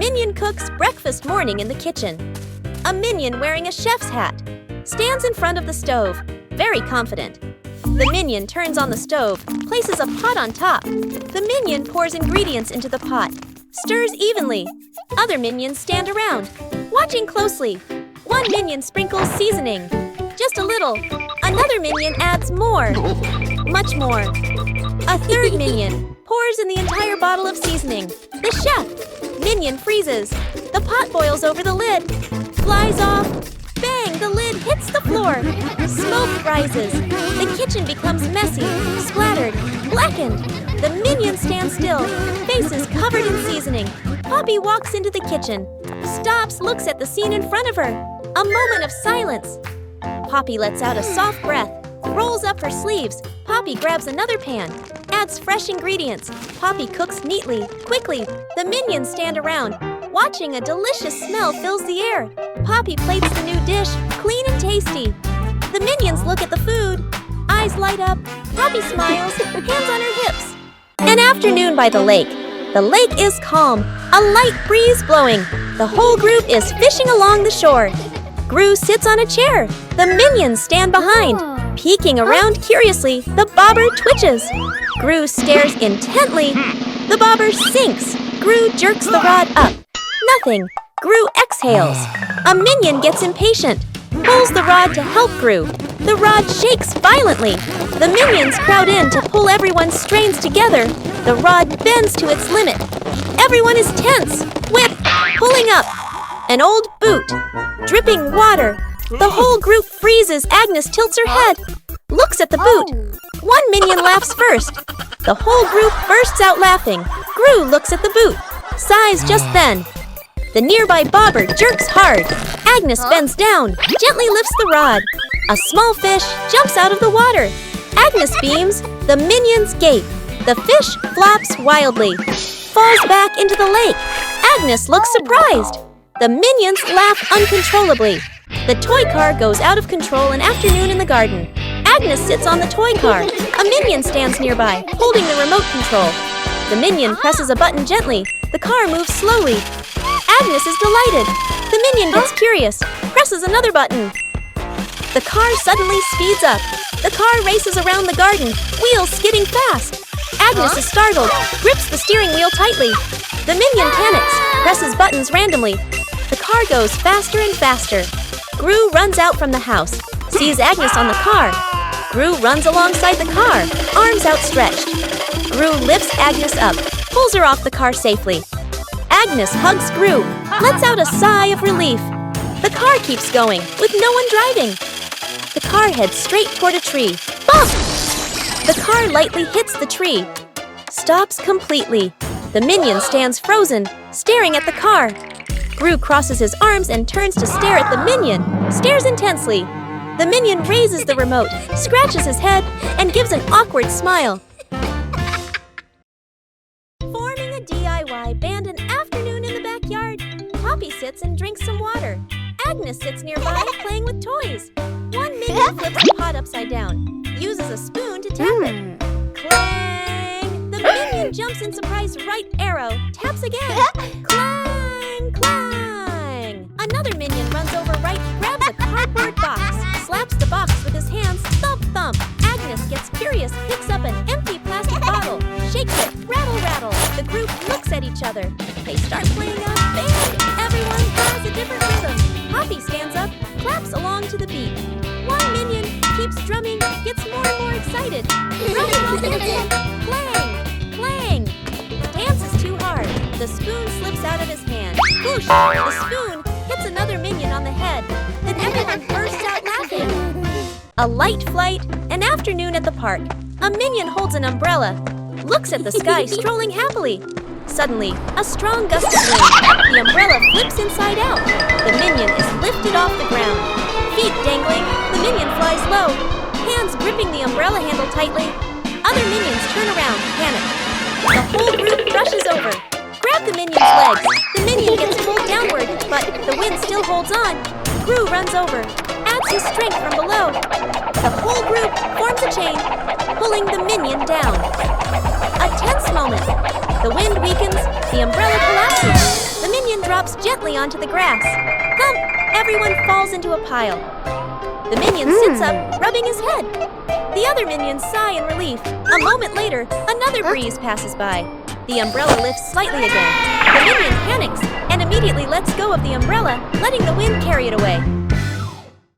minion cooks breakfast morning in the kitchen. A minion wearing a chef's hat stands in front of the stove, very confident. The minion turns on the stove, places a pot on top. The minion pours ingredients into the pot, stirs evenly. Other minions stand around, watching closely. One minion sprinkles seasoning, just a little. Another minion adds more, much more. A third minion pours in the entire bottle of seasoning. The chef minion freezes. The pot boils over the lid, flies off. Bang! The lid hits the floor. Smoke rises. The kitchen becomes messy, splattered, blackened. The minions stand still, faces covered in seasoning. Poppy walks into the kitchen, stops, looks at the scene in front of her. A moment of silence. Poppy lets out a soft breath, rolls up her sleeves. Poppy grabs another pan, adds fresh ingredients. Poppy cooks neatly, quickly. The minions stand around, watching. A delicious smell fills the air. Poppy plates the new dish, clean and tasty. The minions look at the food. Eyes light up. Poppy smiles, hands on her hips. An afternoon by the lake. The lake is calm, a light breeze blowing. The whole group is fishing along the shore. Gru sits on a chair. The minions stand behind. Peeking around curiously, the bobber twitches. Gru stares intently. The bobber sinks. Gru jerks the rod up. Nothing. Gru exhales. A minion gets impatient, pulls the rod to help Gru. The rod shakes violently. The minions crowd in to pull everyone's strains together. The rod bends to its limit. Everyone is tense. Whip, pulling up. An old boot, dripping water. The whole group freezes. Agnes tilts her head, looks at the boot. One minion laughs first. The whole group bursts out laughing. Gru looks at the boot, sighs just then. The nearby bobber jerks hard. Agnes bends down, gently lifts the rod. A small fish jumps out of the water. Agnes beams. The minions gape. The fish flops wildly, falls back into the lake. Agnes looks surprised. The minions laugh uncontrollably. The toy car goes out of control. An afternoon in the garden. Agnes sits on the toy car. A minion stands nearby, holding the remote control. The minion presses a button gently. The car moves slowly. Agnes is delighted. The minion gets curious, presses another button. The car suddenly speeds up. The car races around the garden, wheels skidding fast. Agnes is startled, grips the steering wheel tightly. The minion panics, presses buttons randomly. The car goes faster and faster. Gru runs out from the house, sees Agnes on the car. Gru runs alongside the car, arms outstretched. Gru lifts Agnes up, pulls her off the car safely. Agnes hugs Gru, lets out a sigh of relief. The car keeps going, with no one driving. The car heads straight toward a tree. Bump! The car lightly hits the tree, stops completely. The minion stands frozen, staring at the car. Gru crosses his arms and turns to stare at the minion, stares intensely. The minion raises the remote, scratches his head, and gives an awkward smile. Forming a DIY band. An afternoon in the backyard. Poppy sits and drinks some water. Agnes sits nearby, playing with toys. One minion flips the pot upside down, uses a spoon to tap it. Clang! The minion jumps in surprise. Right arrow, taps again. Clang! Clang! Another minion runs over right, grabs a cardboard box, slaps the box with his hands. Thump, thump. Agnes gets curious, picks up an empty plastic bottle, shakes it, rattle, rattle. The group looks at each other. They start playing a band. Everyone has a different rhythm. Poppy stands up, claps along to the beat. One minion keeps drumming, gets more and more excited. Drumming while dancing. Clang! Clang! Dance is too hard. The spoon slips out of his hand. Whoosh! The spoon hits another minion on the head. Then everyone bursts out laughing. A light flight. An afternoon at the park. A minion holds an umbrella, looks at the sky, strolling happily. Suddenly, a strong gust of wind. The umbrella flips inside out. The minion is lifted off the ground. Feet dangling, the minion flies low. Hands gripping the umbrella handle tightly. Other minions turn around, panic. The whole group rushes over. Grab the minion's legs. The minion gets pulled downward, but the wind still holds on. Gru runs over, adds his strength from below. The whole group forms a chain, pulling the minion down. A tense moment. The wind weakens, the umbrella collapses. The minion drops gently onto the grass. Thump! Everyone falls into a pile. The minion sits up, rubbing his head. The other minions sigh in relief. A moment later, another breeze passes by. The umbrella lifts slightly again. The minion panics and immediately lets go of the umbrella, letting the wind carry it away.